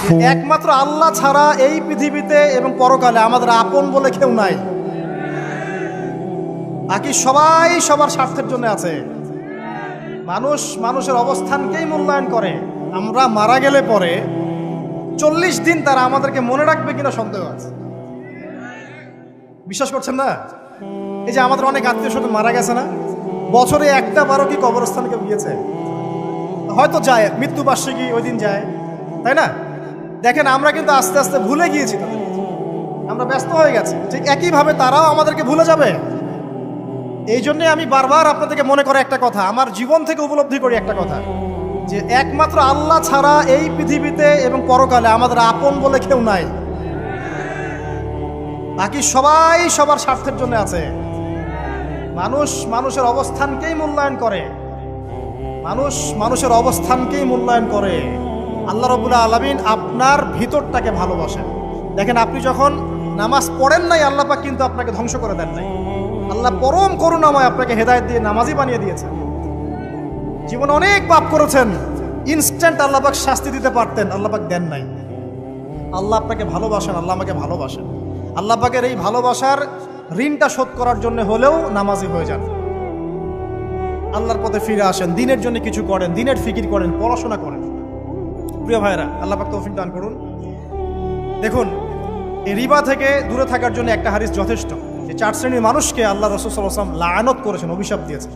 একমাত্র আল্লাহ ছাড়া এই পৃথিবীতে এবং পরকালে আমাদের আপন বলে কেউ নাই। বাকি সবাই সবার স্বার্থের জন্য আছে। মানুষ মানুষের অবস্থানকেই মূল্যায়ন করে। আমরা মারা গেলে পরে 40 দিন তারা আমাদেরকে মনে রাখবে কিনা সন্দেহ আছে। বিশ্বাস করছেন না? এই যে আমাদের অনেক আত্মীয় স্বজন মারা গেছে না, বছরে একটা বারো কি কবরস্থানে কেউ গিয়েছে? হয়তো যায়, মৃত্যুবার্ষিকী ওই দিন যায়, তাই না? দেখেন আমরা কিন্তু আস্তে আস্তে ভুলে গিয়েছি তাদের, আমরা ব্যস্ত হয়ে গেছি। ঠিক একইভাবে তারাও আমাদেরকে ভুলে যাবে। এই জন্যে আমি বারবার আপনাদেরকে মনে করে একটা কথা, আমার জীবন থেকে উপলব্ধি করি একটা কথা, যে একমাত্র আল্লাহ ছাড়া এই পৃথিবীতে এবং পরকালে আমাদের আপন বলে কেউ নাই। বাকি সবাই সবার স্বার্থের জন্য আছে। মানুষ মানুষের অবস্থানকেই মূল্যায়ন করে। মানুষ মানুষের অবস্থানকেই মূল্যায়ন করে। আল্লাহ রাব্বুল আলামিন আপনার ভিতরটাকে ভালোবাসেন। দেখেন, আপনি যখন নামাজ পড়েন নাই, আল্লাহ পাক কিন্তু আপনাকে ধ্বংস করে দেন নাই। আল্লাহ পরম করুণাময় আপনাকে হেদায়েত দিয়ে নামাজি বানিয়ে দিয়েছেন। জীবনে অনেক পাপ করেছেন, ইনস্ট্যান্ট আল্লাহ পাক শাস্তি দিতে পারতেন, আল্লাহ পাক দেন নাই। আল্লাহ আপনাকে ভালোবাসেন, আল্লাহ আমাকে ভালোবাসেন। আল্লাহ পাকের এই ভালোবাসার ঋণটা শোধ করার জন্য হলেও নামাজি হয়ে যান, আল্লাহর পথে ফিরে আসেন, দিনের জন্য কিছু করেন, দিনের ফিকির করেন, পড়াশোনা করেন। প্রিয় ভাইরা, আল্লাহ পাক তৌফিক দান করুন। দেখুন, এই রিবা থেকে দূরে থাকার জন্য একটা হাদিস যথেষ্ট, যে 4 শ্রেণীর মানুষকে আল্লাহ রাসূল সাল্লাল্লাহু আলাইহি ওয়াসাল্লাম লাআনত করেছেন, অভিশাপ দিয়েছেন।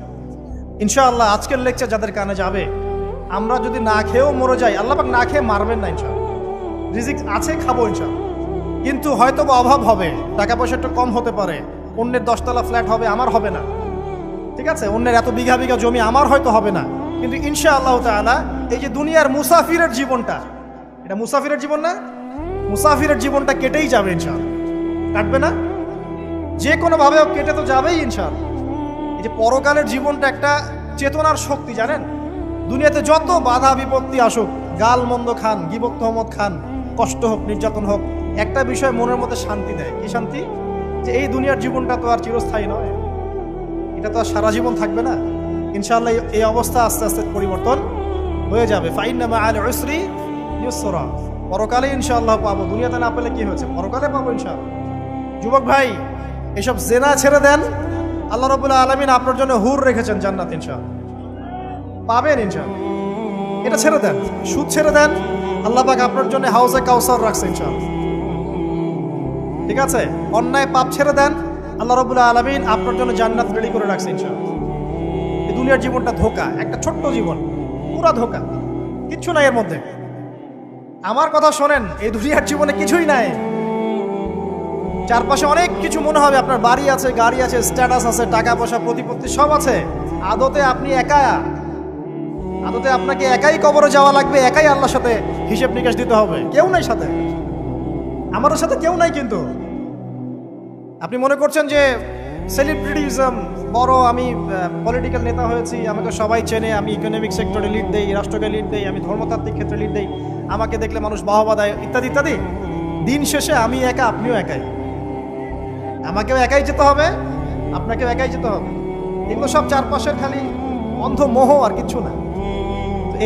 ইনশাআল্লাহ আজকের লেকচার যাদের কানে যাবে, আমরা যদি না খেয়েও মরে যাই, আল্লাহ পাক না খেয়ে মারবেন না ইনশাআল্লাহ। রিজিক আছে, খাবো ইনশাআল্লাহ। কিন্তু হয়তো বা অভাব হবে, টাকা পয়সা একটু কম হতে পারে, অন্যের 10 তলা ফ্ল্যাট হবে, আমার হবে না, ঠিক আছে? অন্যের এত বিঘা বিঘা জমি আমার হয়তো হবে না। কিন্তু ইনশাআল্লাহ তাআলা এই যে দুনিয়ার মুসাফিরের জীবনটা, এটা মুসাফিরের জীবন না? মুসাফিরের জীবনটা কেটেই যাবে ইনশাআল্লাহ। কাটবে না? যে কোনোভাবে কেটে তো যাবেই ইনশাআল্লাহ। এই যে পরকালের জীবনটা একটা চেতনার শক্তি, জানেন? দুনিয়াতে যত বাধা বিপত্তি আসুক, গাল মন্দ খান, গীবত তহমত খান, কষ্ট হোক, নির্যাতন হোক, একটা বিষয় মনের মধ্যে শান্তি দেয়। কি শান্তি? যে এই দুনিয়ার জীবনটা তো আর চিরস্থায়ী নয়, এটা তো আর সারা জীবন থাকবে না। ইনশাআল্লাহ এই অবস্থা আস্তে আস্তে পরিবর্তন হয়ে যাবে। ফাইন্না মাআল উসরি ইউসরা, পরকালে ইনশাআল্লাহ পাবো। দুনিয়াতে না পেলে কি হয়েছে, পরকালে পাবো ইনশাআল্লাহ। যুবক ভাই, এসব জেনা ছেড়ে দেন, আল্লাহ রাব্বুল আলামিন আপনার জন্য হুর রেখেছেন জান্নাত, ইনশাআল্লাহ পাবেন ইনশাআল্লাহ। এটা ছেড়ে দেন, সুদ ছেড়ে দেন, আল্লাহ পাক আপনার জন্য হাউজে কাউসার রাখছে ইনশাআল্লাহ, ঠিক আছে? অন্যায় পাপ ছেড়ে দেন, আল্লাহ রাব্বুল আলামিন আপনার জন্য জান্নাত রেডি করে রাখছে ইনশাআল্লাহ। এই দুনিয়ার জীবনটা ধোঁকা, একটা ছোট্ট জীবন, পুরা ধোঁকা, কিচ্ছু নাই এর মধ্যে। আমার কথা শোনেন, এই দুনিয়ার জীবনে কিছুই নাই। চারপাশে অনেক কিছু মনে হবে, আপনার বাড়ি আছে, গাড়ি আছে, স্ট্যাটাস আছে, টাকা পয়সা, প্রতিপত্তি সব আছে। আদতে আপনি একা, আদতে আপনাকে একাই কবরে যাওয়া লাগবে, একাই আল্লাহর সাথে হিসেব নিকাশ দিতে হবে। কেউ নাই সাথে, আমাদের সাথে কেউ নাই। কিন্তু আপনি মনে করছেন যে সেলিব্রিটিজম বড়, আমি পলিটিক্যাল নেতা হয়েছি, আমাকে সবাই চেনে, আমি ইকোনমিক সেক্টরে লিড দেই, রাষ্ট্রকে লিড দেই, আমি ধর্মতাত্ত্বিক ক্ষেত্রে লিড দেই, আমাকে দেখলে মানুষ বাহবা দেয়, ইত্যাদি ইত্যাদি। দিন শেষে আমি একা, আপনিও একাই। আমাকেও একাই যেতে হবে, আপনাকেও একাই যেতে হবে। এগুলো সব চারপাশের খালি অন্ধ মোহ, আর কিছু না।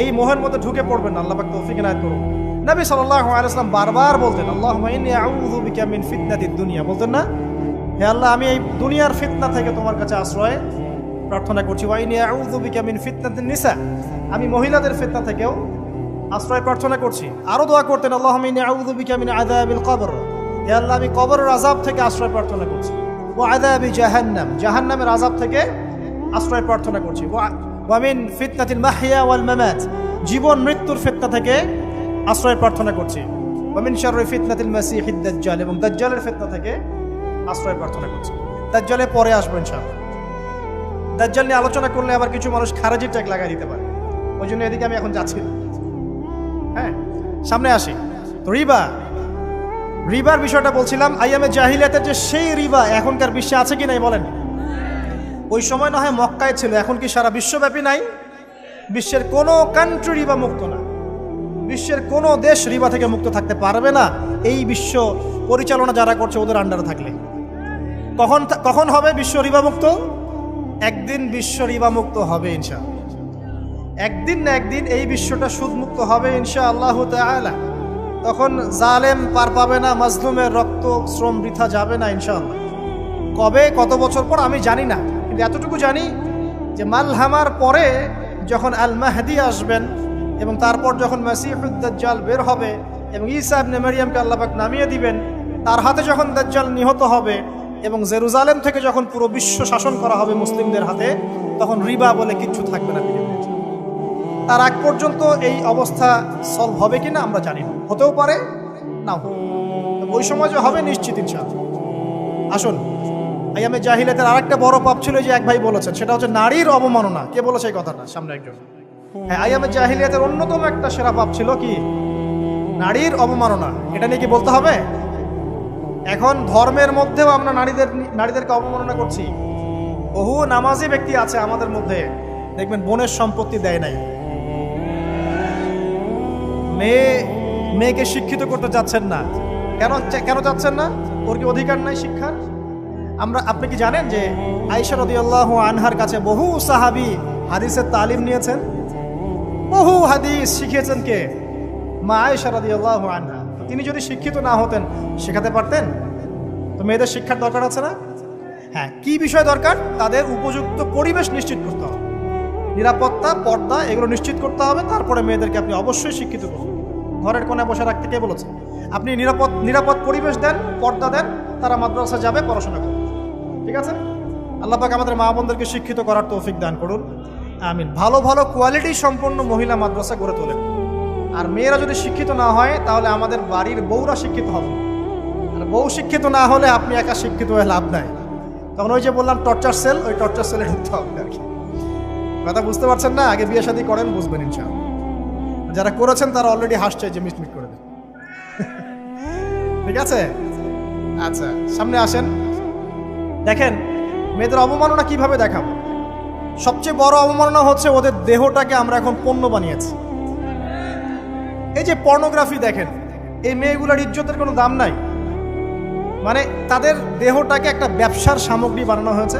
এই মোহের মধ্যে ঢুকে পড়বেন না, আল্লাহ পাক তৌফিক এনায়েত করুন। নবী সাল্লাল্লাহু আলাইহি ওয়াসাল্লাম বারবার বলতেন, আল্লাহুম্মা ইন্নী আউযু বিকা মিন ফিতনাতিদ দুনিয়া, বলতেন না? হে আল্লাহ, আমি এই দুনিয়ার ফিতনা থেকে তোমার কাছে আশ্রয় প্রার্থনা করছি। ওয়া ইন্নী আউযু বিকা মিন ফিতনাতিন নিসা, আমি মহিলাদের ফিতনা থেকেও আশ্রয় প্রার্থনা করছি। আরো দোয়া করতেন, আল্লাহুম্মা ইন্নী আউযু বিকা মিন আযাবিল কবর, হে আল্লাহ, আমি কবরের আযাব থেকে আশ্রয় প্রার্থনা করছি। ওয়া আযাবি জাহান্নাম, জাহান্নামের আযাব থেকে আশ্রয় প্রার্থনা করছি। ওয়া মিন ফিতনাতিল মাহইয়া ওয়াল মামাত, জীবন মৃত্যুর ফিতনা থেকে আশ্রয় প্রার্থনা করছি। ওয়া মিন শাররি ফিতনাতিল মাসিহিদ দাজ্জাল, এবং দাজ্জালের ফিতনা থেকে আশ্রয় প্রার্থনা করছি। দাজ্জালে পরে আসবো ইনশাআল্লাহ। দাজ্জাল নিয়ে আলোচনা করলে আবার কিছু মানুষ খারাজি ট্যাগ লাগাই দিতে পারে, ওই জন্য এদিকে আমি এখন যাচ্ছি না। হ্যাঁ, সামনে আসি। তো রিবার বিষয়টা বলছিলাম। আইয়ামে জাহিলিয়াতের যে সেই রিবা এখনকার বিশ্বে আছে কি নাই বলেন? ওই সময় না হয় মক্কায় ছিল, এখন কি সারা বিশ্বব্যাপী নাই? বিশ্বের কোনো কান্ট্রি রিবা মুক্ত না, বিশ্বের কোনো দেশ রিবা থেকে মুক্ত থাকতে পারবে না, এই বিশ্ব পরিচালনা যারা করছে ওদের আন্ডারে থাকলে। কখন হবে বিশ্ব রিবা মুক্ত? একদিন বিশ্ব রিবা মুক্ত হবে ইনশাআল্লাহ। একদিন না একদিন এই বিশ্বটা সুদমুক্ত হবে ইনশাআল্লাহু তাআলা। তখন জালেম পার পাবে না, মাজলুমের রক্ত শ্রম বৃথা যাবে না ইনশাআল্লাহ। কবে কত বছর পর আমি জানি না, কিন্তু এতটুকু জানি যে মালহামার পরে যখন আল মাহদি আসবেন এবং তারপর যখন মাসিহুদ দাজ্জাল বের হবে এবং ঈসা ইবনে মারইয়ামকে আল্লাহ পাক নামিয়ে দিবেন, তার হাতে যখন দাজ্জাল নিহত হবে এবং জেরুজালেম থেকে যখন পুরো বিশ্ব শাসন করা হবে মুসলিমদের হাতে, তখন রিবা বলে কিচ্ছু থাকবে না পৃথিবীতে। তার আগ পর্যন্ত এই অবস্থা সলভ হবে কিনা আমরা জানি না, হতেও পারে না। ওই সময় যে হবে নিশ্চিত ইনশাআল্লাহ। আসুন, আইয়ামে জাহিলিয়াতের আরেকটা বড় পাপ ছিল যে এক ভাই বলেছেন, সেটা হচ্ছে নারীর অবমাননা। কে বলেছে এই কথাটা? সামনে একজন। হ্যাঁ, আইয়ামে জাহিলিয়াতের অন্যতম একটা সেরা পাপ ছিল কি? নারীর অবমাননা। এটা নিয়ে কি বলতে হবে? এখন ধর্মের মধ্যেও আমরা নারীদেরকে অবমাননা করছি। বহু নামাজি ব্যক্তি আছে আমাদের মধ্যে, দেখবেন বোনের সম্পত্তি দেয় নাই, মেয়েকে শিক্ষিত করতে যাচ্ছেন না। কেন যাচ্ছেন না? ওর কি অধিকার নাই শিক্ষার? আপনি কি জানেন যে আয়েশা রাদিয়াল্লাহু আনহার কাছে বহু সাহাবী হাদিসের তালিম নিয়েছেন, বহু হাদিস শিখিয়েছেন কে? মা আয়েশা রাদিয়াল্লাহু আনহা। তিনি যদি শিক্ষিত না হতেন শেখাতে পারতেন? তো মেয়েদের শিক্ষার দরকার আছে না? হ্যাঁ, কি বিষয় দরকার? তাদের উপযুক্ত পরিবেশ নিশ্চিত করতে হবে, নিরাপত্তা, পর্দা এগুলো নিশ্চিত করতে হবে। তারপরে মেয়েদেরকে আপনি অবশ্যই শিক্ষিত করুন। ঘরের কোণে বসে রাখতে কে বলেছে? আপনি নিরাপদ পরিবেশ দেন, পর্দা দেন, তারা মাদ্রাসা যাবে, পড়াশোনা করবে। ঠিক আছে? আল্লাহ পাক আমাদের মা বোনদেরকে শিক্ষিত করার তৌফিক দান করুন, আমিন। ভালো ভালো কোয়ালিটি সম্পন্ন মহিলা মাদ্রাসা গড়ে তোলেন। আর মেয়েরা যদি শিক্ষিত না হয় তাহলে আমাদের বাড়ির বউরা শিক্ষিত হবে। আর বউ শিক্ষিত না হলে আপনি একা শিক্ষিত হয়ে লাভ নাই। তখন ওই যে বললাম টর্চার সেল, ওই টর্চার সেলে ঢুকতে হবে আর কি। কথা বুঝতে পারছেন না? আগে বিয়ে শাদী করেন, বুঝবেন ইনশাআল্লাহ। যারা করেছেন তারা অলরেডি হাসছে যে মিটমিট করে দেন। ঠিক আছে? আচ্ছা, সামনে আসেন। দেখেন মেয়েদের অবমাননা কিভাবে দেখাবো। সবচেয়ে বড় অবমাননা হচ্ছে ওদের দেহটাকে আমরা এখন পণ্য বানিয়েছি। এই যে পর্নোগ্রাফি দেখেন, এই মেয়েগুলোর ইজ্জতের কোনো দাম নাই। মানে তাদের দেহটাকে একটা ব্যবসার সামগ্রী বানানো হয়েছে।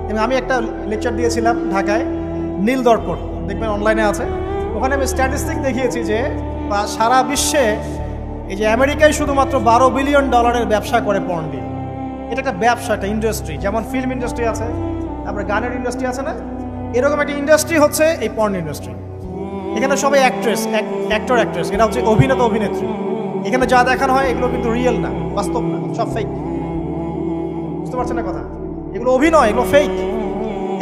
এবং আমি একটা লেকচার দিয়েছিলাম ঢাকায়, নীল দর্পণ, দেখবেন অনলাইনে আছে। ওখানে আমি স্ট্যাটিস্টিক দেখিয়েছি যে সারা বিশ্বে এই যে আমেরিকায় শুধুমাত্র $12 বিলিয়ন ব্যবসা করে পর্ন দিয়ে। এটা একটা ব্যবসা, একটা ইন্ডাস্ট্রি। যেমন ফিল্ম ইন্ডাস্ট্রি আছে, তারপরে গানের ইন্ডাস্ট্রি আছে না, এরকম একটা ইন্ডাস্ট্রি হচ্ছে এই পর্ন ইন্ডাস্ট্রি। এখানে সবাই অ্যাক্টর অ্যাক্ট্রেস, এটা হচ্ছে অভিনেতা অভিনেত্রী। এখানে যা দেখানো হয় এগুলো কিন্তু রিয়েল না, বাস্তব না, সব ফেক। বুঝতে পারছেন না কথা? এগুলো অভিনয়, এগুলো ফেক।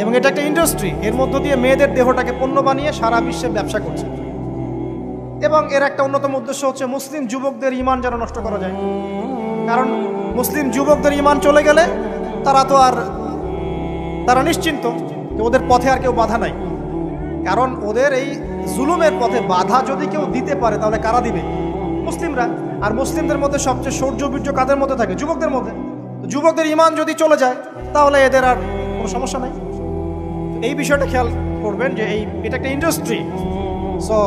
এবং এটা একটা ইন্ডাস্ট্রি, এর মধ্য দিয়ে মেয়েদের দেহটাকে পণ্য বানিয়ে সারা বিশ্বে ব্যবসা করছে। এবং এর একটা অন্যতম উদ্দেশ্য হচ্ছে মুসলিম যুবকদের ঈমান যেন নষ্ট করা যায়। কারণ মুসলিম যুবকদের ঈমান চলে গেলে তারা নিশ্চিন্ত যে ওদের পথে আর কেউ বাধা নাই। কারণ ওদের এই জুলুমের পথে বাধা যদি কেউ দিতে পারে তাহলে কারা দিবে? মুসলিমরা। আর মুসলিমদের মধ্যে সবচেয়ে শৌর্য কাদের মধ্যে থাকে? যুবকদের মধ্যে। যুবকদের ঈমান যদি চলে যায় তাহলে এদের আর কোনো সমস্যা নাই। এই বিষয়টা খেয়াল করবেন যে এটা একটা ইন্ডাস্ট্রি। সো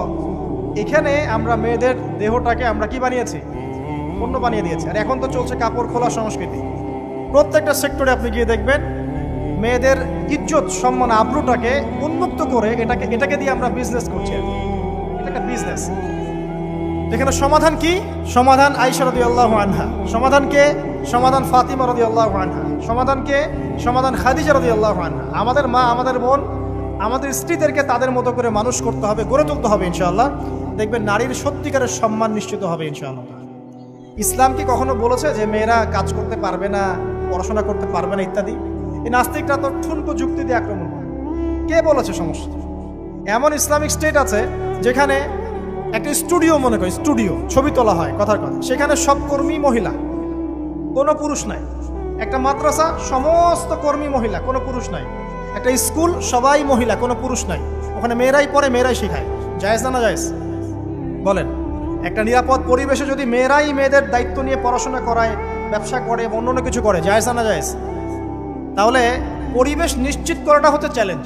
এখানে আমরা মেয়েদের দেহটাকে আমরা কি বানিয়েছি? পণ্য বানিয়ে দিয়েছি। আর এখন তো চলছে কাপড় খোলা সংস্কৃতি। প্রত্যেকটা সেক্টরে আপনি গিয়ে দেখবেন মেয়েদের ইজ্জত, সম্মান, আব্রুটাকে উন্মুক্ত করে এটাকে দিয়ে আমরা বিজনেস করছি। এটা একটা বিজনেস। এখানে সমাধান কি? সমাধান আয়েশা রাদিয়াল্লাহু আনহা। সমাধান কে? সমাধান ফাতিমা রাদিয়াল্লাহু আনহা। সমাধান কে? সমাধান খাদিজা রাদিয়াল্লাহু আনহা। আমাদের মা, আমাদের বোন, আমাদের স্ত্রীদেরকে তাদের মতো করে মানুষ করতে হবে, গড়ে তুলতে হবে ইনশাআল্লাহ। দেখবেন নারীর সত্যিকারের সম্মান নিশ্চিত হবে ইনশাআল্লাহ। ইসলাম কি কখনো বলেছে যে মেয়েরা কাজ করতে পারবে না, পড়াশোনা করতে পারবে না ইত্যাদি? এই নাস্তিকরা তো ঠুনকো যুক্তি দিয়ে আক্রমণ করে। কে বলেছে? সমস্যা এমন ইসলামিক স্টেট আছে যেখানে একটা স্টুডিও, মনে করি স্টুডিও, ছবি তোলা হয়, কথার কথা, সেখানে সব কর্মী মহিলা, কোনো পুরুষ নাই। একটা মাদ্রাসা, সমস্ত কর্মী মহিলা, কোনো পুরুষ নাই। একটা স্কুল, সবাই মহিলা, কোনো পুরুষ নাই। ওখানে মেয়েরাই পড়ে, মেয়েরাই শেখায়। জায়েজ না জায়েজ বলেন? একটা নিরাপদ পরিবেশে যদি মেয়েরাই মেয়েদের দায়িত্ব নিয়ে পড়াশোনা করায়, ব্যবসা করে, অন্য কিছু করে, জায়েজ না জায়েজ? তাহলে পরিবেশ নিশ্চিত করাটা হচ্ছে চ্যালেঞ্জ।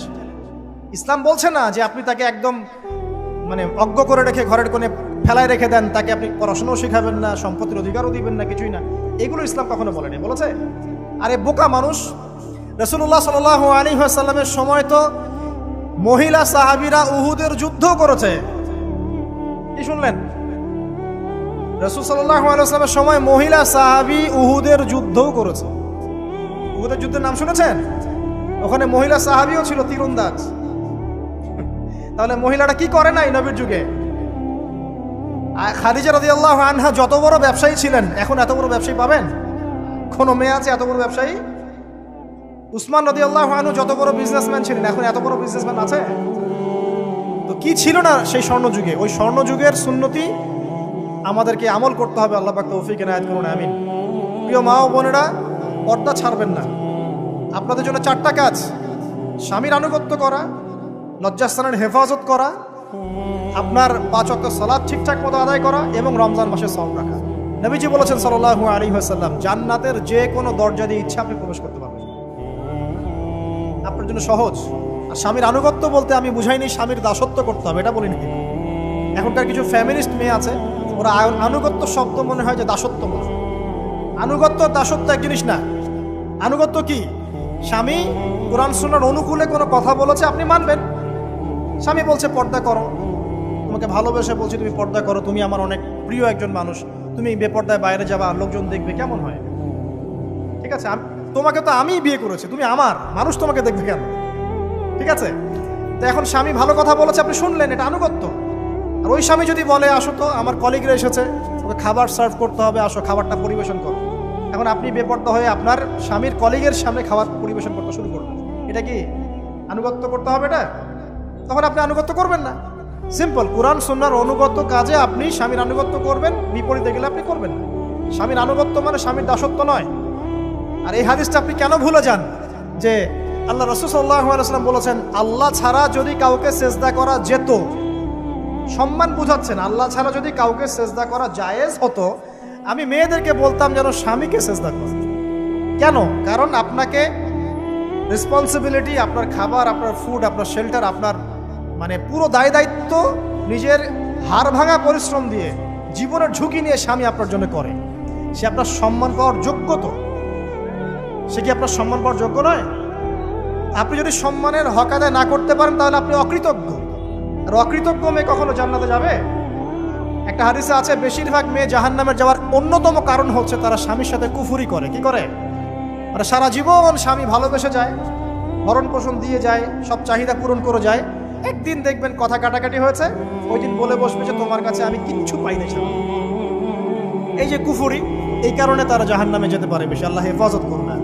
ইসলাম বলছে না যে আপনি তাকে একদম অজ্ঞ করে রেখে ঘরের কোণে ফেলায় রেখে দেন, তাকে আপনি পড়াশোনাও শেখাবেন না, সম্পত্তির অধিকারও দিবেন না, কিছুই না। এগুলো ইসলাম কখনো বলেনি। বলেছে? আরে বোকা মানুষ! রাসূলুল্লাহ সাল্লাল্লাহু আলাইহি ওয়াসাল্লামের সময় তো মহিলা সাহাবীরা উহুদের যুদ্ধ করেছে। কি শুনলেন? রাসূল সাল্লাল্লাহু আলাইহি ওয়াসাল্লামের সময় মহিলা সাহাবী উহুদের যুদ্ধও করেছে। উহুদের যুদ্ধের নাম শুনেছেন? ওখানে মহিলা সাহাবীও ছিল তীরন্দাজ। তাহলে মহিলাটা কি করে নাই নবীর যুগে? খাদিজা রাদিয়াল্লাহু আনহা যত বড় ব্যবসায়ী ছিলেন, এখন এত বড় ব্যবসায়ী পাবেন? কোন মেয়ে আছে এত বড় ব্যবসায়ী? উসমান রাদিয়াল্লাহু আনহু যত বড় বিজনেসম্যান ছিলেন, এখন এত বড় বিজনেসম্যান আছে? তো কি ছিল না সেই স্বর্ণ যুগে? ওই স্বর্ণ যুগের সুন্নতি আমাদেরকে আমল করতে হবে। আল্লাহ পাক তৌফিক এনায়েত করুন, আমিন। প্রিয় মা ও বোনেরা, পর্দা ছাড়বেন না। আপনাদের জন্য 4টা কাজ: স্বামীর আনুগত্য করা, লজ্জাস্থানের হেফাজত করা, আপনার 5 ওয়াক্ত সালাত ঠিকঠাক মতো আদায় করা এবং রমজান মাসে সওম রাখা। নবীজি বলেছেন সাল্লাল্লাহু আলাইহি ওয়াসাল্লাম, জান্নাতের যে কোনো দরজা দিয়ে ইচ্ছা আপনি প্রবেশ করতে পারবেন। আপনার জন্য সহজ। আর স্বামীর আনুগত্য বলতে আমি বুঝাইনি স্বামীর দাসত্ব করতে হবে, এটা বলিনি। এখনকার কিছু ফ্যামিলিস্ট মেয়ে আছে, ওরা আনুগত্য শব্দ মনে হয় যে দাসত্ব বলে। আনুগত্য দাসত্ব এক জিনিস না। আনুগত্য কি? স্বামী কোরআন সুন্নাহর অনুকূলে কোনো কথা বলেছে, আপনি মানবেন। স্বামী বলছে পর্দা করো, তোমাকে ভালোবেসে বলছি তুমি পর্দা করো, তুমি আমার অনেক প্রিয় একজন মানুষ, তুমি বেপর্দায় বাইরে যাবা, লোকজন দেখবে, কেমন হয়? ঠিক আছে, তোমাকে তো আমিই বিয়ে করেছি, তুমি আমার, মানুষ তোমাকে দেখবে কেন? ঠিক আছে, তো এখন স্বামী ভালো কথা বলেছে, আপনি শুনলেন, এটা আনুগত্য। আর ওই স্বামী যদি বলে আসো তো আমার কলিগরা এসেছে, ওকে খাবার সার্ভ করতে হবে, আসো খাবারটা পরিবেশন করো, এখন আপনি বেপর্দা হয়ে আপনার স্বামীর কলিগের সামনে খাবার পরিবেশন করতে শুরু করবেন, এটা কি আনুগত্য করতে হবে? এটা তখন আপনি আনুগত্য করবেন না। সিম্পল, কোরআন সুন্নাহর অনুগত কাজে আপনি স্বামীর আনুগত্য করবেন, বিপরীতে গেলে আপনি করবেন না। স্বামীর আনুগত্য মানে স্বামীর দাসত্ব নয়। আর এই হাদিসটা আপনি কেন ভুলে যান যে আল্লাহ রাসূল সাল্লাল্লাহু আলাইহি ওয়াসাল্লাম বলেছেন আল্লাহ ছাড়া যদি কাউকে সেজদা করা যেত, সম্মান বুঝাচ্ছেন, আল্লাহ ছাড়া যদি কাউকে সেজদা করা জায়েজ হতো, আমি মেয়েদেরকে বলতাম যেন স্বামীকে সেজদা করে। কেন? কারণ আপনাকে রেসপন্সিবিলিটি, আপনার খাবার, আপনার ফুড, আপনার শেল্টার, আপনার মানে পুরো দায় দায়িত্ব নিজের হাড় ভাঙা পরিশ্রম দিয়ে, জীবনের ঝুঁকি নিয়ে স্বামী আপনার জন্য করে। সে আপনার সম্মান পাওয়ার যোগ্য তো? সে কি আপনার সম্মান পাওয়ার যোগ্য নয়? আপনি যদি সম্মানের হক আদায় না করতে পারেন তাহলে আপনি অকৃতজ্ঞ। আর অকৃতজ্ঞ মেয়ে কখনো জান্নাতে যাবে? একটা হাদিসে আছে বেশিরভাগ মেয়ে জাহান্নামের যাওয়ার অন্যতম কারণ হচ্ছে তারা স্বামীর সাথে কুফরি করে। কি করে? মানে সারা জীবন স্বামী ভালোবেসে যায়, ভরণ পোষণ দিয়ে যায়, সব চাহিদা পূরণ করে যায়, একদিন দেখবেন কথা কাটাকাটি হয়েছে, ওই দিন বলে বসবে যে তোমার কাছে আমি কিচ্ছু পাই না। এই যে কুফরি, এই কারণে তারা জাহান্নামে যেতে পারে বেশি। আল্লাহ হেফাজত করবে।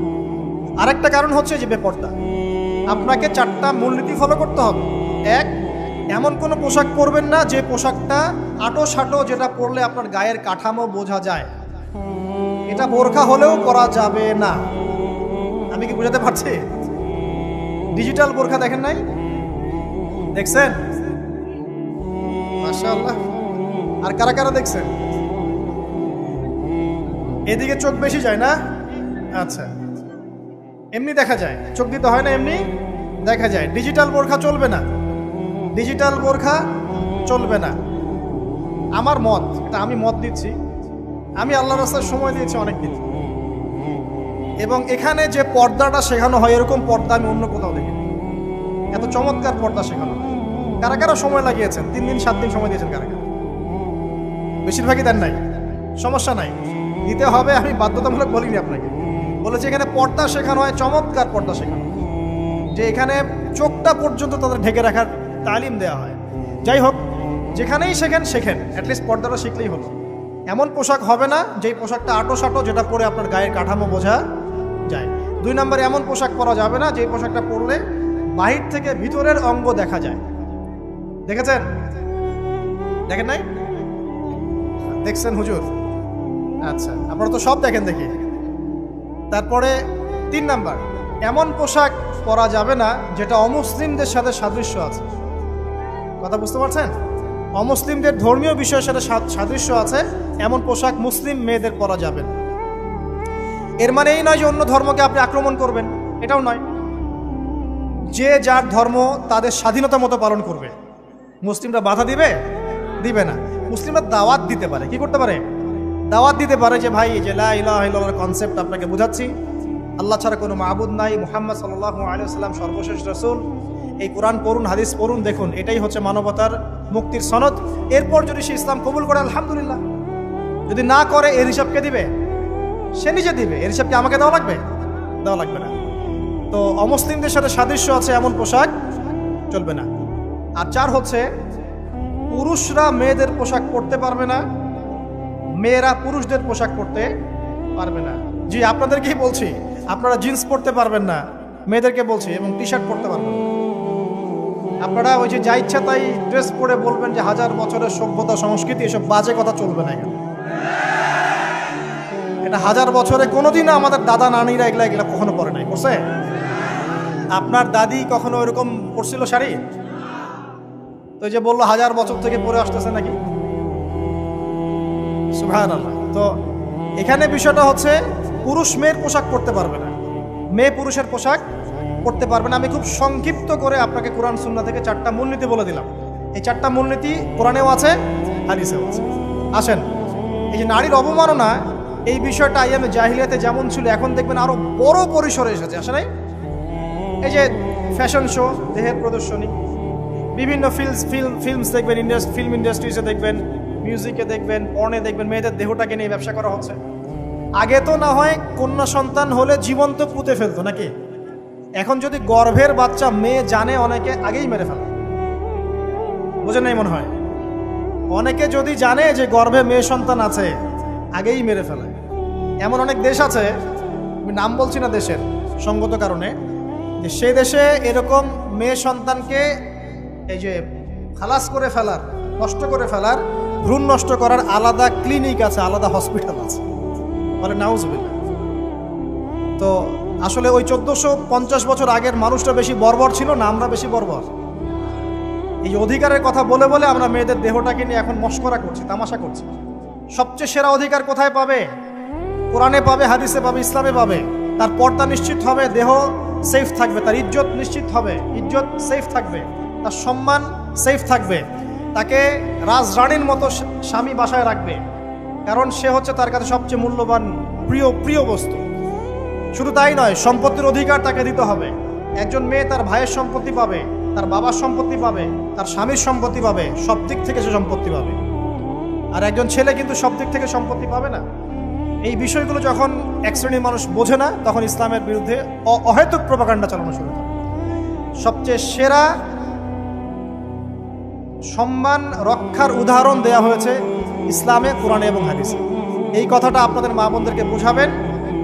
আরেকটা কারণ হচ্ছে যে বেপর্দা। আপনাকে 4টা মূলনীতি ফলো করতে হবে। 1, এমন কোনো পোশাক পরবেন না যে পোশাকটা আটো সাটো, যেটা পরলে আপনার গায়ের কাঠামো বোঝা যায়। এটা বোরখা হলেও পরা যাবে না। আমি কি বুঝাতে পারছি? ডিজিটাল বোরখা দেখেন নাই? দেখছেন? মাশাআল্লাহ। আর কারা কারা দেখছেন? এদিকে চোখ বেশি যায় না? আচ্ছা, এমনি দেখা যায়, চোখ দিতে হয় না, এমনি দেখা যায়। ডিজিটাল বোরখা চলবে না, ডিজিটাল বোরখা চলবে না। আমার মত, এটা আমি মত দিচ্ছি, আমি আল্লাহর রাস্তায় সময় দিয়েছি অনেক দিন, এবং এখানে যে পর্দাটা শেখানো হয় এরকম পর্দা আমি অন্য কোথাও দেখিনি। এত চমৎকার পর্দা শেখানো হয়। কারা কারা সময় লাগিয়েছেন? 3 দিন 7 দিন সময় দিয়েছেন কারা কারা? বেশিরভাগই দেন নাই। সমস্যা নাই, দিতে হবে, আমি বাধ্যতামূলক বলিনি আপনাকে। বলেছি এখানে পর্দা শেখানো হয়, চমৎকার পর্দা শেখানো হয়, যে এখানে চোখটা পর্যন্ত তাদের ঢেকে রাখার তালিম দেওয়া হয়। যাই হোক, যেখানেই শেখেন, অ্যাটলিস্ট পর্দাটা শিখলেই হলো। এমন পোশাক হবে না যেই পোশাকটা আটো সাটো, যেটা পরে আপনার গায়ের কাঠামো বোঝা যায়। 2 নম্বরে এমন পোশাক পরা যাবে না যেই পোশাকটা পরলে বাহির থেকে ভিতরের অঙ্গ দেখা যায়। দেখেছেন? দেখেন নাই? দেখছেন হুজুর? আচ্ছা, আপনারা তো সব দেখেন দেখি। তারপরে 3 নাম্বার, এমন পোশাক পরা যাবে না যেটা অমুসলিমদের সাথে সাদৃশ্য আছে। কথা বুঝতে পারছেন? অমুসলিমদের ধর্মীয় বিষয়ের সাথে সাদৃশ্য আছে এমন পোশাক মুসলিম মেয়েদের পরা যাবে না। এর মানে এই নয় যে অন্য ধর্মকে আপনি আক্রমণ করবেন, এটাও নয়। যে যার ধর্ম তাদের স্বাধীনতা মতো পালন করবে। মুসলিমরা বাধা দিবে না। মুসলিমরা দাওয়াত দিতে পারে। কি করতে পারে? দাওয়াত দিতে পারে যে ভাই, যে লা ইলাহা ইল্লাল্লাহর কনসেপ্ট আপনাকে বুঝাচ্ছি, আল্লাহ ছাড়া কোনো মাবুদ নাই, মুহাম্মদ সাল্লাল্লাহু আলাইহি ওয়াসাল্লাম সর্বশেষ রাসূল, এই কোরআন পড়ুন, হাদিস পড়ুন, দেখুন এটাই হচ্ছে মানবতার মুক্তির সনদ। এরপর যদি সে ইসলাম কবুল করে আলহামদুলিল্লাহ, যদি না করে এর হিসাব কে দিবে? সে নিজে দিবে। এর হিসাব কি আমাকে দেওয়া লাগবে? দেওয়া লাগবে না। তো অমুসলিমদের সাথে সাদৃশ্য আছে এমন পোশাক চলবে না। আর 4 হচ্ছে পুরুষরা মেয়েদের পোশাক পরতে পারবে না, মেয়েরা পুরুষদের পোশাক পরতে পারবে না। জি, আপনাদেরকেই বলছি, আপনারা জিন্স পরতে পারবেন না, মেয়েদেরকে বলছি, এবং টি শার্ট পরতে পারবেন না। আপনারা ওই যে যা ইচ্ছা তাই ড্রেস পরে বলবেন যে 1000 বছরের সভ্যতা সংস্কৃতি, এসব বাজে কথা চলবে না এখানে। এটা 1000 বছরে কোনোদিনও আমাদের দাদা নানিরা এগুলা কখনো পরে নাই। করছে? আপনার দাদি কখনো ওইরকম পরছিল শাড়ি? তো যে বললো 1000 বছর থেকে পরে আসতেছে নাকি? সুবহানাল্লাহ। তো এখানে বিষয়টা হচ্ছে পুরুষ মেয়ের পোশাক পরতে পারবে না, মেয়ে পুরুষের পোশাক পড়তে পারবে না। আমি খুব সংক্ষিপ্ত করে আপনাকে কোরআন সুন্নাহ থেকে 4টা মূলনীতি বলে দিলাম। এই 4টা মূলনীতি কোরআনেও আছে, হাদিসেও আছে। আসেন, এই যে নারীর অবমাননা, এই বিষয়টা আইয়ামে জাহিলিয়াতে যেমন ছিল, এখন দেখবেন আরো বড় পরিসরে এসেছে। আসে নাই? এই যে ফ্যাশন শো, দেহের প্রদর্শনী, বিভিন্ন ফিল্মস দেখবেন, ফিল্ম ইন্ডাস্ট্রিজে দেখবেন, মিউজিকে দেখবেন, পর্নে দেখবেন, মেয়েদের দেহটাকে নিয়ে ব্যবসা করা হচ্ছে। আগে তো না হয় কন্যা সন্তান হলে জীবন্ত পুঁতে ফেলতো নাকি? এখন যদি গর্ভের বাচ্চা মেয়ে জানে, অনেকে আগেই মেরে ফেলে। বুঝেন নাই মনে হয়? অনেকে যদি জানে যে গর্ভে মেয়ে সন্তান আছে, আগেই মেরে ফেলে। এমন অনেক দেশ আছে, আমি নাম বলছি না দেশের সঙ্গত কারণে, যে সেই দেশে এরকম মেয়ে সন্তানকে এই যে খালাস করে ফেলার, নষ্ট করে ফেলার, ভ্রূণ নষ্ট করার আলাদা ক্লিনিক আছে, আলাদা হসপিটাল আছে। বলে নাউজুবিল্লাহ। তো আসলে ওই 1450 বছর আগের মানুষটা বেশি বর্বর ছিল না আমরা বেশি বর্বর? এই অধিকারের কথা বলে বলে আমরা মেয়েদের দেহটাকে নিয়ে এখন মস্করা করছি, তামাশা করছি। সবচেয়ে সেরা অধিকার কোথায় পাবে? কোরআনে পাবে, হাদিসে পাবে, ইসলামে পাবে। তার পর্দা নিশ্চিত হবে, দেহ সেফ থাকবে, তার ইজ্জত নিশ্চিত হবে, ইজ্জত সেফ থাকবে, তার সম্মান সেফ থাকবে, তাকে রাজরানীর মতো স্বামী বাসায় রাখবে, কারণ সে হচ্ছে তার কাছে সবচেয়ে মূল্যবান প্রিয় বস্তু। শুধু তাই নয়, সম্পত্তির অধিকার তাকে দিতে হবে। একজন মেয়ে তার ভাইয়ের সম্পত্তি পাবে, তার বাবার সম্পত্তি পাবে, তার স্বামীর সম্পত্তি পাবে, সব দিক থেকে সে সম্পত্তি পাবে। আর একজন ছেলে কিন্তু সব দিক থেকে সম্পত্তি পাবে না। এই বিষয়গুলো যখন এক শ্রেণীর মানুষ বোঝে না, তখন ইসলামের বিরুদ্ধে অহেতুক প্রপাগান্ডা চালানো শুরু করে। সবচেয়ে সেরা সম্মান রক্ষার উদাহরণ দেয়া হয়েছে ইসলামে, কোরআনে এবং হাদিসে। এই কথাটা আপনাদের মা বোনদেরকে বোঝাবেন,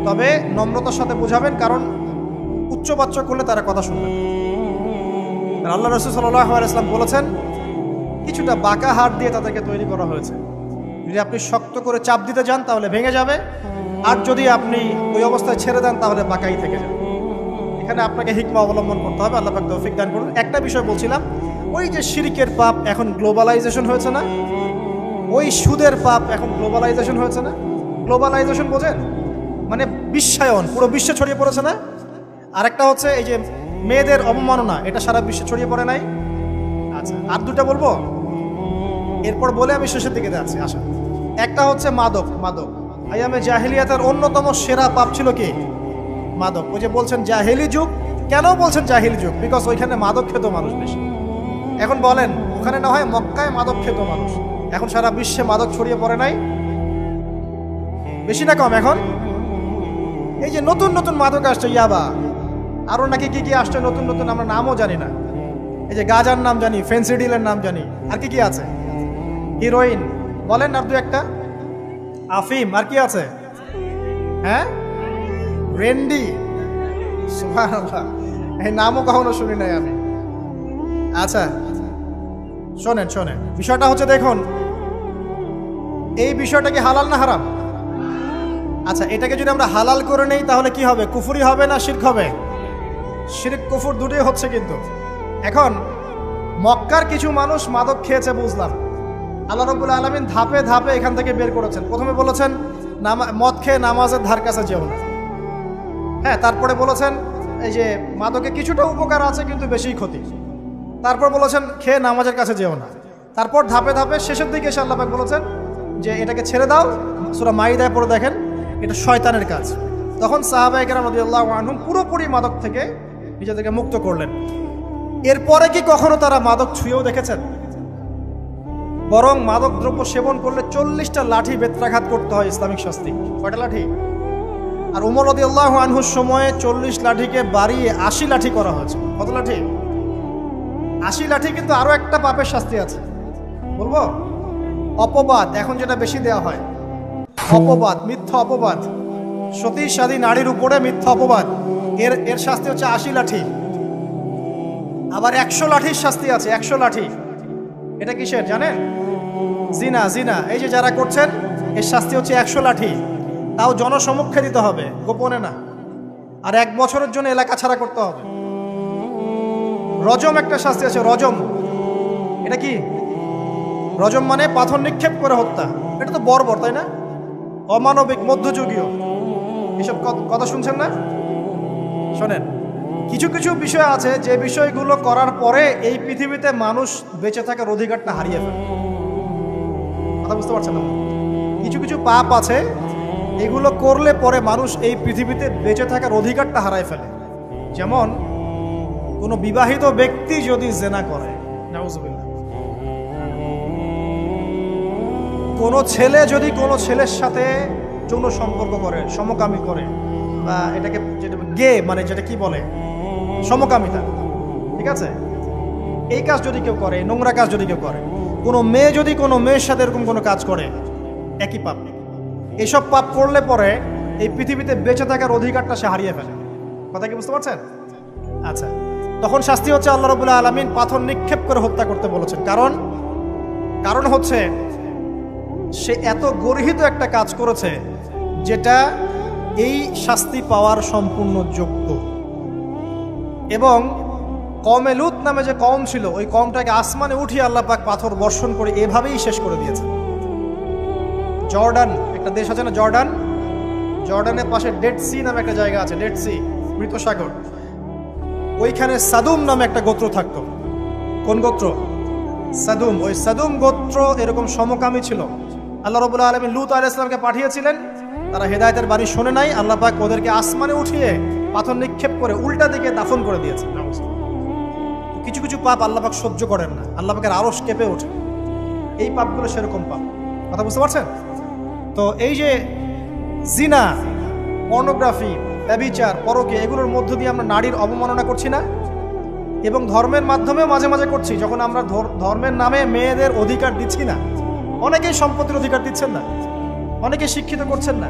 তবে নম্রতার সাথে বোঝাবেন, কারণ উচ্চবাচ্য করলে তারা কথা শুনবেন। আল্লাহ রাসূল সাল্লাল্লাহু আলাইহি ওয়াসাল্লাম বলেছেন, কিছুটা বাঁকা হাড় দিয়ে তাদেরকে তৈরি করা হয়েছে। যদি আপনি শক্ত করে চাপ দিতে যান তাহলে ভেঙে যাবে, আর যদি আপনি ওই অবস্থায় ছেড়ে দেন তাহলে বাঁকাই থেকে যাবে। এখানে আপনাকে হিকমা অবলম্বন করতে হবে। আল্লাহ পাক তৌফিক দান করুন। একটা বিষয় বলছিলাম, ওই যে শিরকের পাপ এখন গ্লোবালাইজেশন হয়েছে না, ওই সুদের পাপ এখন গ্লোবালাইজেশন হয়েছে না। গ্লোবালাইজেশন বোঝেন? মানে বিশ্বায়ন, পুরো বিশ্বে ছড়িয়ে পড়েছে না। আরেকটা হচ্ছে এই যে মেয়েদের অবমাননা, এটা সারা বিশ্বে ছড়িয়ে পড়ে নাই? আচ্ছা, আর দুটা বলবো, এরপর বলে আমি শেষের দিকে যাচ্ছি। আসা, একটা হচ্ছে মাদক। আইয়ামে জাহিলিয়াতের অন্যতম সেরা পাপ ছিল কি? মাদক। ওই যে বলছেন জাহিলি যুগ, কেন বলছেন জাহিলি যুগ? বিকজ ওইখানে মাদক খেত মানুষ বেশি। এখন বলেন, ওখানে না হয় মক্কায় মাদক খেত মানুষ, এখন সারা বিশ্বে মাদক ছড়িয়ে পড়ে নাই? বেশি না কম? এখন এই যে নতুন নতুন মাদক আসছে, ইয়াবা, আরো নাকি কি কি আসছে নতুন নতুন, আমরা নামও জানি না। এই যে গাজার নাম জানি, ফেন্সিডিলের নাম জানি, আর কি কি আছে? হিরোইন বলেন, আর দু একটা, আফিম, আর কি আছে? হ্যাঁ, রেন্ডি, সুবহানাল্লাহ, এই নামও কখনো শুনি নাই আমি। আচ্ছা শোনেন, বিষয়টা হচ্ছে, দেখুন এই বিষয়টা কি হালাল না হারাম? আচ্ছা, এটাকে যদি আমরা হালাল করে নেই তাহলে কি হবে? কুফরি হবে না শিরক হবে? শিরক কুফর দুটোই হচ্ছে। কিন্তু এখন মক্কার কিছু মানুষ মাদক খেয়েছে বুঝলাম, আল্লাহ রাব্বুল আলামিন ধাপে ধাপে এখান থেকে বের করেছেন। প্রথমে বলেছেন মদ খেয়ে নামাজের ধার কাছে যেও না। হ্যাঁ, তারপরে বলেছেন এই যে মাদকে কিছুটা উপকার আছে কিন্তু বেশি ক্ষতি। তারপর বলেছেন খেয়ে নামাজের কাছে যেও না। তারপর ধাপে ধাপে শেষের দিকে এসে আল্লাহ পাক বলেছেন যে এটাকে ছেড়ে দাও। সূরা মাইদায় পড়ে দেখেন, এটা শয়তানের কাজ। তখন সাহাবায়ে কেরাম রাদিয়াল্লাহু আনহুম পুরোপুরি মাদক থেকে নিজেদেরকে মুক্ত করলেন। এরপরে কি কখনো তারা মাদক ছুঁয়েও দেখেছেন? বরং মাদকদ্রব্য সেবন করলে 40টা লাঠি বেত্রাঘাত করতে হয় ইসলামিক শাস্তি। কয়টা লাঠি? আর উমর রাদিয়াল্লাহু আনহুর সময়ে 40 লাঠিকে বাড়িয়ে 80 লাঠি করা হয়েছে। কত লাঠি? 80 লাঠি। কিন্তু আরো একটা পাপের শাস্তি আছে, বলবো? অপবাদ। এখন যেটা বেশি দেওয়া হয়, অপবাদ, মিথ্যা অপবাদ, সতী সাদী নারীর উপরে মিথ্যা অপবাদ, এর শাস্তি হচ্ছে 80 লাঠি। আবার 100 লাঠির শাস্তি আছে, 100 লাঠি। এটা কিসের জানেন? জিনা। জিনা এই যে যারা করছেন, এর শাস্তি হচ্ছে 100 লাঠি। তাও জনসমক্ষে দিতে হবে, গোপনে না। আর 1 বছরের জন্য এলাকা ছাড়া করতে হবে। রজম একটা শাস্তি আছে, রজম। এটা কি? রজম মানে পাথর নিক্ষেপ করে হত্যা। এটা তো বর্বর, তাই না? অমানবিক, মধ্যযুগীয়। এসব কথা শুনছেন না? শোনেন, কিছু কিছু বিষয় আছে যে বিষয়গুলো করার পরে এই পৃথিবীতে মানুষ বেঁচে থাকার অধিকারটা হারিয়ে ফেলে। কথা বুঝতে পারছেন না? কিছু কিছু পাপ আছে, এগুলো করলে পরে মানুষ এই পৃথিবীতে বেঁচে থাকার অধিকারটা হারায় ফেলে। যেমন কোনো বিবাহিত ব্যক্তি যদি জেনা করে, নাউজুবিল্লাহ, কোনো ছেলে যদি কোনো ছেলের সাথে যৌন সম্পর্ক করে, সমকামী করে, বা এটাকে যেটা গে মানে যেটা কি বলে, সমকামিতা, ঠিক আছে, এই কাজ যদি কেউ করে, নোংরা কাজ যদি কেউ করে, কোনো মেয়ে যদি কোনো মেয়ের সাথে এরকম কোনো কাজ করে, একই পাপ। এইসব পাপ করলে পরে এই পৃথিবীতে বেঁচে থাকার অধিকারটা সে হারিয়ে ফেলে। কথা কি বুঝতে পারছেন? আচ্ছা, তখন শাস্তি হচ্ছে আল্লাহ রাব্বুল আলামিন পাথর নিক্ষেপ করে হত্যা করতে বলেছেন। কারণ হচ্ছে সে এত গর্হিত একটা কাজ করেছে যেটা এই শাস্তি পাওয়ার সম্পূর্ণ যোগ্য। এবং কওমে লূত নামে যে কওম ছিল, ওই কওমটাকে আসমানে উঠিয়ে আল্লাহ পাক পাথর বর্ষণ করে এভাবেই শেষ করে দিয়েছে। জর্ডান একটা দেশ আছে না, জর্ডান, জর্ডানের পাশে ডেড সি নামে একটা জায়গা আছে, ডেড সি, মৃত সাগর। ওইখানে সাদুম নামে একটা গোত্র থাকতো। কোন গোত্র? সাদুম। ওই সাদুম গোত্র এরকম সমকামী ছিল। আল্লাহ রাব্বুল আলামিন লূত আলাইহিস সালামকে পাঠিয়েছিলেন, তারা হেদায়েতের বাণী শোনে নাই। আল্লাহ পাক ওদেরকে আসমানে উঠিয়ে পাথর নিক্ষেপ করে উল্টা দিকে দাফন করে দিয়েছে। কিছু কিছু পাপ আল্লাহ পাক সহ্য করেন না, আল্লাহ পাকের আরশ কেঁপে ওঠে। এই পাপগুলো সেরকম পাপ। কথা বুঝতে পারছেন? তো এই যে জিনা, পর্নোগ্রাফি, ব্যভিচার, পরকে, এগুলোর মধ্য দিয়ে আমরা নারীর অবমাননা করছি না? এবং ধর্মের মাধ্যমেও মাঝে মাঝে করছি, যখন আমরা ধর্মের নামে মেয়েদের অধিকার দিচ্ছি না। অনেকেই সম্পত্তির অধিকার দিচ্ছেন না, অনেকে শিক্ষিত করছেন না,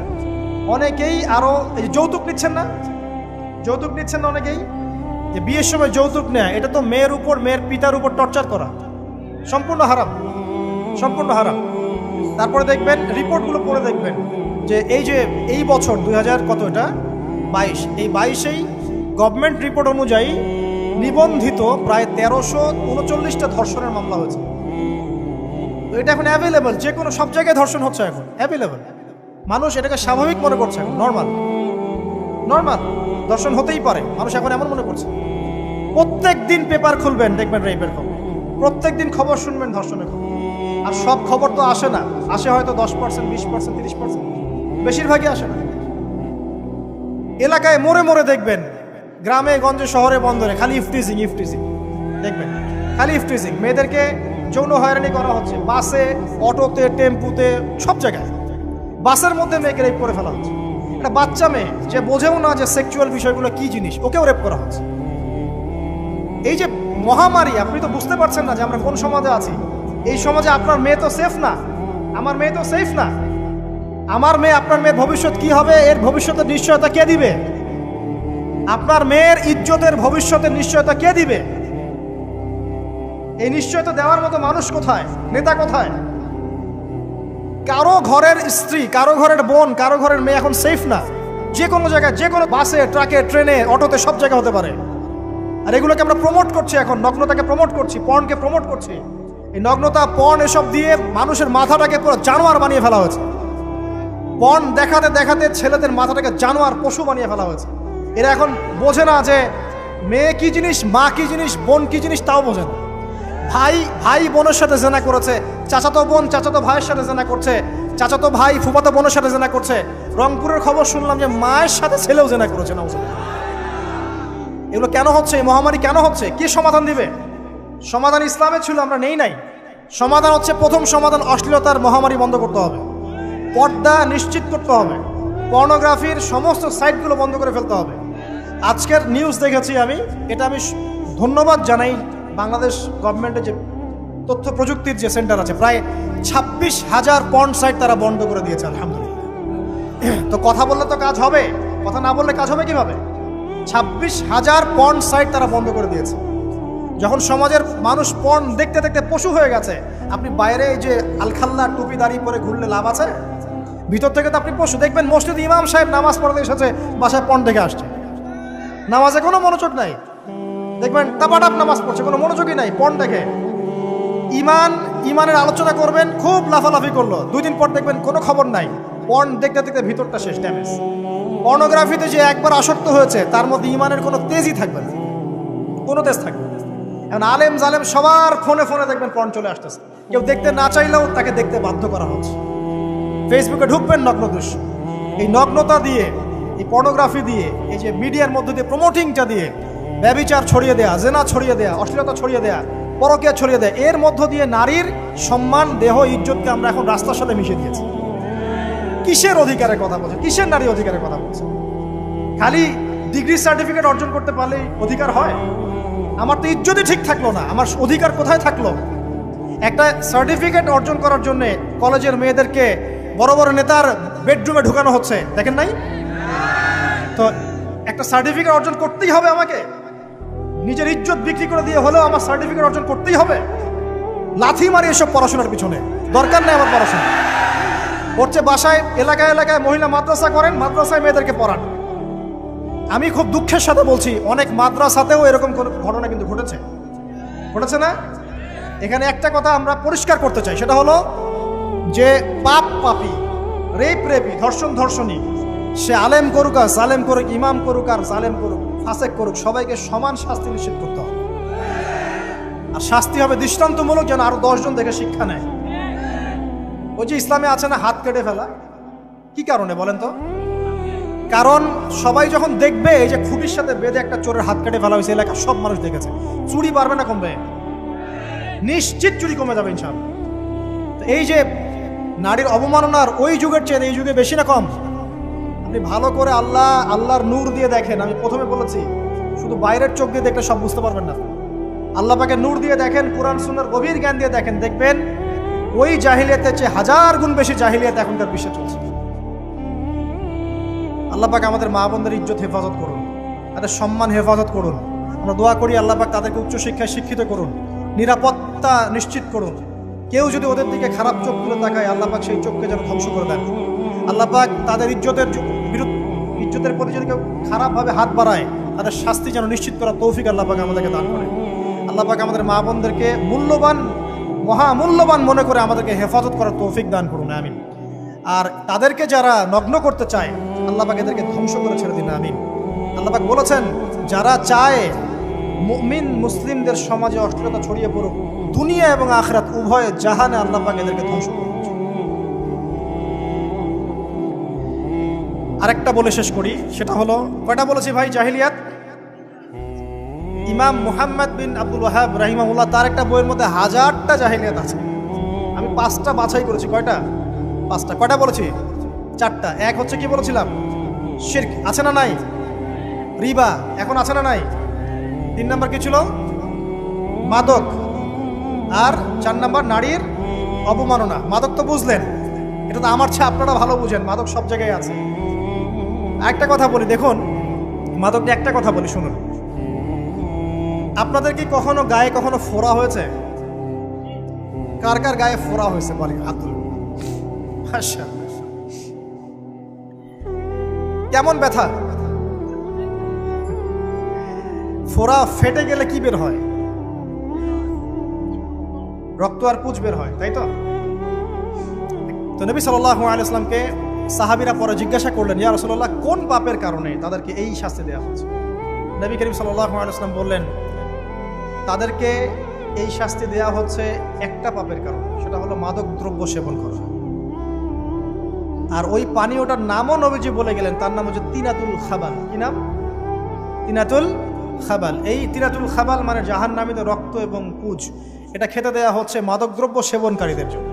অনেকেই আরো যৌতুক নিচ্ছেন না, যৌতুক নিচ্ছেন না অনেকেই। যে বিয়ের সময় যৌতুক নেয়, এটা তো মেয়ের উপর, মেয়ের পিতার উপর টর্চার করা, সম্পূর্ণ হারাম, সম্পূর্ণ হারাম। তারপরে দেখবেন, রিপোর্টগুলো পড়ে দেখবেন যে এই বছর 2000 কত, এটা 22, এই 22-এই গভর্নমেন্ট রিপোর্ট অনুযায়ী নিবন্ধিত প্রায় 1339টা ধর্ষণের মামলা হয়েছে। তো এটা এখন অ্যাভেলেবল, যে কোনো সব জায়গায় ধর্ষণ হচ্ছে, এখন অ্যাভেলেবল। মানুষ এটাকে স্বাভাবিক মনে করছে, এখন নর্মাল, নর্মাল ধর্ষণ হতেই পারে, মানুষ এখন এমন মনে করছে। প্রত্যেক দিন পেপার খুলবেন, দেখবেন রেপের খবর, প্রত্যেক দিন খবর শুনবেন ধর্ষণের খবর। আর সব খবর তো আসে না, আসে হয়তো 10%, 20%, 30%, বেশিরভাগই আসে না। এলাকায় মোড়ে মোড়ে দেখবেন, গ্রামে গঞ্জে শহরে বন্দরে খালি ইফটিজিং, ইফটিজিং দেখবেন, খালি ইফটিজিং। মেয়েদেরকে যৌন হয়রানি করা হচ্ছে, বাসে, অটোতে, টেম্পুতে, সব জায়গায়। বাসের মধ্যে মেয়েকে রেপ করে ফেলা হচ্ছে। একটা বাচ্চা মেয়ে যে বোঝেও না যে সেক্সুয়াল বিষয়গুলো কি জিনিস, ওকেও রেপ করা হচ্ছে। এই যে মহামারী, আপনি তো বুঝতে পারছেন না যে আমরা কোন সমাজে আছি। এই সমাজে আপনার মেয়ে তো সেফ না, আমার মেয়ে তো সেফ না। আমার মেয়ে, আপনার মেয়ের ভবিষ্যৎ কি হবে, এর ভবিষ্যতের নিশ্চয়তা কে দিবে? আপনার মেয়ের ইজ্জতের ভবিষ্যতের নিশ্চয়তা কে দিবে? এই নিশ্চয়তা দেওয়ার মতো মানুষ কোথায়, নেতা কোথায়? কারো ঘরের স্ত্রী, কারো ঘরের বোন, কারো ঘরের মেয়ে এখন সেফ না। যে কোনো জায়গায়, যে কোনো বাসে, ট্রাকে, ট্রেনে, অটোতে, সব জায়গায় হতে পারে। আর এগুলোকে আমরা প্রমোট করছি, এখন নগ্নতাকে প্রমোট করছি, পর্নকে প্রমোট করছি। এই নগ্নতা, পর্ন, এসব দিয়ে মানুষের মাথাটাকে পুরো জানোয়ার বানিয়ে ফেলা হয়েছে। পর্ন দেখাতে দেখাতে ছেলেদের মাথাটাকে জানোয়ার, পশু বানিয়ে ফেলা হয়েছে। এরা এখন বোঝে না যে মেয়ে কি জিনিস, মা কি জিনিস, বোন কি জিনিস, তাও বোঝে না। ভাই বোনের সাথে জেনা করেছে, চাচাতো বোন চাচাতো ভাইয়ের সাথে জেনা করছে, চাচাতো ভাই ফুফাতো বোনের সাথে জেনা করছে। রংপুরের খবর শুনলাম যে মায়ের সাথে ছেলেও জেনা করেছে। না, এগুলো কেন হচ্ছে? এই মহামারী কেন হচ্ছে? কি সমাধান দিবে? সমাধান ইসলামে ছিল, আমরা নেই নাই। সমাধান হচ্ছে, প্রথম সমাধান অশ্লীলতার মহামারী বন্ধ করতে হবে, পর্দা নিশ্চিত করতে হবে, পর্নোগ্রাফির সমস্ত সাইটগুলো বন্ধ করে ফেলতে হবে। আজকের নিউজ দেখেছি আমি, এটা আমি ধন্যবাদ জানাই বাংলাদেশ গভর্নমেন্টের যে তথ্য প্রযুক্তির যে সেন্টার আছে, প্রায় 26,000 পর্ন সাইট তারা বন্ধ করে দিয়েছে, আলহামদুলিল্লাহ। তো কথা বললে তো কাজ হবে, কথা না বললে কাজ হবে কিভাবে? 26,000 পর্ন সাইট তারা বন্ধ করে দিয়েছে। যখন সমাজের মানুষ পর্ন দেখতে দেখতে পশু হয়ে গেছে, আপনি বাইরে এই যে আলখাল্লা টুপি দাঁড়িয়ে পরে ঘুরলে লাভ আছে? ভিতর থেকে তো আপনি পশু। দেখবেন মসজিদ ইমাম সাহেব নামাজ পড়তে এসেছে, বাসায় পর্ন দেখে আসছে, নামাজে কোনো মনোযোগ নাই। দেখবেন টাপাটাপ নামাজ পড়ছে, কোনো মনোযোগই নাই, পর্ন দেখে। ইমানের আলোচনা করবেন, খুব লাফালাফি করলো, 2 দিন পর দেখবেন কোনো খবর নাই, পর্ন দেখতে দেখতে ভিতরটা শেষ, ড্যামেজ। পর্নোগ্রাফিতে যে একবার আসক্ত হয়েছে, তার মধ্যে ইমানের কোনো তেজই থাকবে না, কোনো তেজ থাকবে না। এখন আলেম জালেম সবার ফোনে ফোনে দেখবেন পর্ন চলে আসতেছে, কেউ দেখতে না চাইলেও তাকে দেখতে বাধ্য করা হচ্ছে। ফেসবুকে ঢুকবেন, নগ্ন দৃশ্য। এই নগ্নতা দিয়ে, এই পর্নোগ্রাফি দিয়ে, এই যে মিডিয়ার মধ্যে দিয়ে প্রমোটিংটা দিয়ে ব্যভিচার ছড়িয়ে দেয়া, জেনা ছড়িয়ে দেয়া, অশ্লীলতা ছড়িয়ে দেয়া, পরকীয়া ছড়িয়ে দেয়, এর মধ্য দিয়ে নারীর সম্মান, দেহ, ইজ্জতকে আমরা এখন রাস্তার সাথে মিশিয়ে দিয়েছি। কিসের অধিকারের কথা বলছে? কিসের নারী অধিকারের কথা বলছে? খালি ডিগ্রি সার্টিফিকেট অর্জন করতে পারলেই অধিকার হয়? আমার তো ইজ্জতই ঠিক থাকলো না, আমার অধিকার কোথায় থাকলো? একটা সার্টিফিকেট অর্জন করার জন্য কলেজের মেয়েদেরকে বড় বড় নেতার বেডরুমে ঢুকানো হচ্ছে, দেখেন নাই? তো একটা সার্টিফিকেট অর্জন করতেই হবে আমাকে, নিজের ইজ্জত বিক্রি করে দিয়ে হলেও আমার সার্টিফিকেট অর্জন করতেই হবে। লাথি মারি এসব পড়াশোনার পিছনে, দরকার নেই আমার পড়াশোনা। হচ্ছে বাসায় এলাকায় এলাকায় মহিলা মাদ্রাসা করেন, মাদ্রাসায় মেয়েদেরকে পড়ান। আমি খুব দুঃখের সাথে বলছি, অনেক মাদ্রাসাতেও এরকম ঘটনা কিন্তু ঘটেছে না? এখানে একটা কথা আমরা পরিষ্কার করতে চাই, সেটা হলো যে পাপী, রেপী, ধর্ষণী, সে আলেম করুক আর জালেম করুক, ইমাম করুক আর জালেম করুক, ফাসেক করুক, সবাইকে সমান শাস্তি নিশ্চিত করতে হবে। আর শাস্তি হবে দৃষ্টান্তমূলক, যেন আরো 10 জন দেখে শিক্ষা নেয়। ওই যে ইসলামে আছে না হাত কেটে ফেলা, কি কারণে বলেন তো? কারণ সবাই যখন দেখবে এই যে খুঁটির সাথে বেঁধে একটা চোরের হাত কেটে ফেলা হয়েছে, এলাকার সব মানুষ দেখেছে, চুরি বাড়বে না কমবে? নিশ্চিত চুরি কমে যাবে ইনশাআল্লাহ। তো এই যে নারীর অবমাননার ওই যুগের চেয়ে এই যুগে বেশি না কম? আপনি ভালো করে আল্লাহর নূর দিয়ে দেখেন। আমি প্রথমে বলেছি, শুধু বাইরের চোখ দিয়ে দেখলে সব বুঝতে পারবেন না। আল্লাহ পাকে নূর দিয়ে দেখেন, কোরআন সুন্নাহর গভীর জ্ঞান দিয়ে দেখেন, দেখবেন ওই জাহিলিয়াতের চেয়ে 1000 গুণ বেশি জাহিলিয়াত এখনকার বিশ্বে চলছে। আল্লাহ পাক আমাদের মা বোনদের ইজ্জত হেফাজত করুন, তাদের সম্মান হেফাজত করুন। আমরা দোয়া করি আল্লাহ পাক তাদেরকে উচ্চশিক্ষায় শিক্ষিত করুন, নিরাপত্তা নিশ্চিত করুন। কেউ যদি ওদের দিকে খারাপ চোখ তুলে তাকায়, আল্লাহ পাক সেই চোখকে যেন ধ্বংস করে দেন। আল্লাহ পাক তাদের ইজ্জতের প্রতি যদি কেউ খারাপভাবে হাত বাড়ায়, তাদের শাস্তি যেন নিশ্চিত করার তৌফিক আল্লাহ পাক আমাদেরকে দান করে। আল্লাহ পাক আমাদের মা বোনদেরকে মহামূল্যবান মনে করে আমাদেরকে হেফাজত করার তৌফিক দান করুন, আমিন। আর তাদেরকে যারা নগ্ন করতে চায়, আল্লাহ পাক এদেরকে ধ্বংস করে ছেড়ে দিন, আমিন। আল্লাহ পাক বলেছেন, যারা চায় মুমিন মুসলিমদের সমাজে অশ্লীলতা ছড়িয়ে পড়ুক, দুনিয়া এবং আখিরাত উভয় জাহানে আল্লাহ পাক এদেরকে ধ্বংস করুন। আরেকটা বলে শেষ করি, সেটা হলো, কয়টা বলেছি ভাই? জাহিলিয়াত। ইমাম মুহাম্মদ বিন আব্দুল ওয়াহাব রাহিমাহুল্লাহ, তার একটা বইয়ের মধ্যে 1000টা জাহিলিয়াত আছে। আমি 5টা বাছাই করেছি। কয়টা? 5টা। কয়টা বলেছি? 4টা। এক হচ্ছে কি বলেছিলাম? শিরক, আছে না নাই? রিবা এখন আছে না নাই? 3 নাম্বার কি ছিল? মাদক। আর 4 নাম্বার নারীর অবমাননা। মাদক তো বুঝলেন, এটা তো আমার চেয়ে আপনারা ভালো বুঝেন, মাদক সব জায়গায় আছে। একটা কথা বলি, দেখুন মাদক নিয়ে একটা কথা বলি, শুনুন। আপনাদের কি কখনো গায়ে কখনো ফোড়া হয়েছে? কার কার গায়ে ফোড়া হয়েছে বলি? আব্দুল, আচ্ছা, কেমন ব্যথা? ফোড়া ফেটে গেলে কি বের হয়? রক্ত আর পুঁজ বের হয়, তাই তো? তো নবী সাল্লাল্লাহু আলাইহি ওয়াসাল্লামকে সাহাবীরা পরে জিজ্ঞাসা করলেন, ইয়া রাসূলুল্লাহ, কোন পাপের কারণে তাদেরকে এই শাস্তি দেওয়া হচ্ছে? নবী করিম সাল্লাল্লাহু আলাইহি ওয়াসাল্লাম বললেন, তাদেরকে এই শাস্তি দেওয়া হচ্ছে একটা পাপের কারণে, সেটা হলো মাদক দ্রব্য সেবন করা। আর ওই পানীয়টার নামও নবীজি বলে গেলেন, তার নাম হচ্ছে তিনাতুল খাবাল। কি নাম? তিনাতুল খাবাল। এই তিনাতুল খাবাল মানে জাহান্নামীদের রক্ত এবং পুঁজ। এটা খেতে দেয়া হচ্ছে মাদকদ্রব্য সেবনকারীদের জন্য।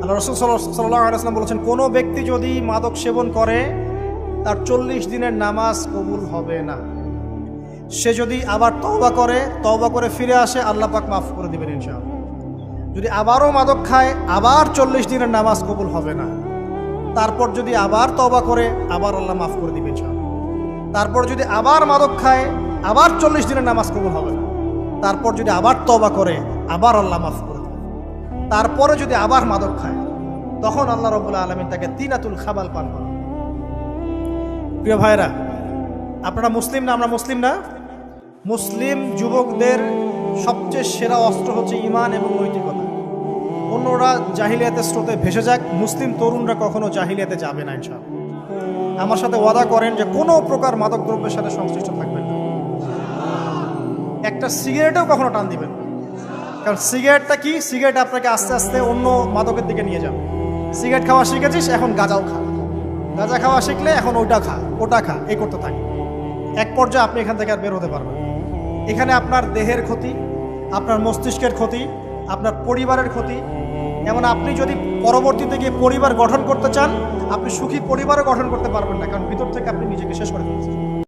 আল্লাহ রাসূল সাল্লাল্লাহু আলাইহি ওয়াসাল্লাম বলেছেন, কোনো ব্যক্তি যদি মাদক সেবন করে তার 40 দিনের নামাজ কবুল হবে না। সে যদি আবার তওবা করে ফিরে আসে, আল্লাহ পাক মাফ করে দিবেন ইনশাআল্লাহ। যদি আবারও মাদক খায়, আবার 40 দিনের নামাজ কবুল হবে না। তারপর যদি আবার তওবা করে, আবার আল্লাহ মাফ করে দিবেন ইনশাআল্লাহ। তারপর যদি আবার মাদক খায়, আবার 40 দিনের নামাজ কবুল হবে না। তারপর যদি আবার তওবা করে, আবার আল্লাহ মাফ করে দিবেন। তারপরে যদি আবার মাদক খায়, তখন আল্লাহ রাব্বুল আলামিন তাকে তিনাতুল খাবাল পান করান। প্রিয় ভাইরা, আপনারা মুসলিম না? আমরা মুসলিম না? মুসলিম যুবকদের সবচেয়ে সেরা অস্ত্র হচ্ছে ঈমান এবং নৈতিকতা। অন্যরা জাহিলিয়াতের স্রোতে ভেসে যাক, মুসলিম তরুণরা কখনো জাহিলিয়াতে যাবে না ইনশাআল্লাহ। আমার সাথে ওয়াদা করেন যে কোনো প্রকার মাদকদ্রব্যের সাথে সংশ্লিষ্ট থাকবেন না। একটা সিগারেটেও কখনো টান দিবেন না। কারণ সিগারেটটা কি? সিগারেট আপনাকে আস্তে আস্তে অন্য মাদকের দিকে নিয়ে যাবে। সিগারেট খাওয়া শিখেছিস, এখন গাঁজাও খা। গাঁজা খাওয়া শিখলে এখন ওটা খা, এই করতে থাকে। এক পর্যায়ে আপনি এখান থেকে আর বের হতে পারবেন। এখানে আপনার দেহের ক্ষতি, আপনার মস্তিষ্কের ক্ষতি, আপনার পরিবারের ক্ষতি। এমন আপনি যদি পরবর্তীতে গিয়ে পরিবার গঠন করতে চান, আপনি সুখী পরিবারও গঠন করতে পারবেন না, কারণ ভিতর থেকে আপনি নিজেকে শেষ করে ফেলছেন।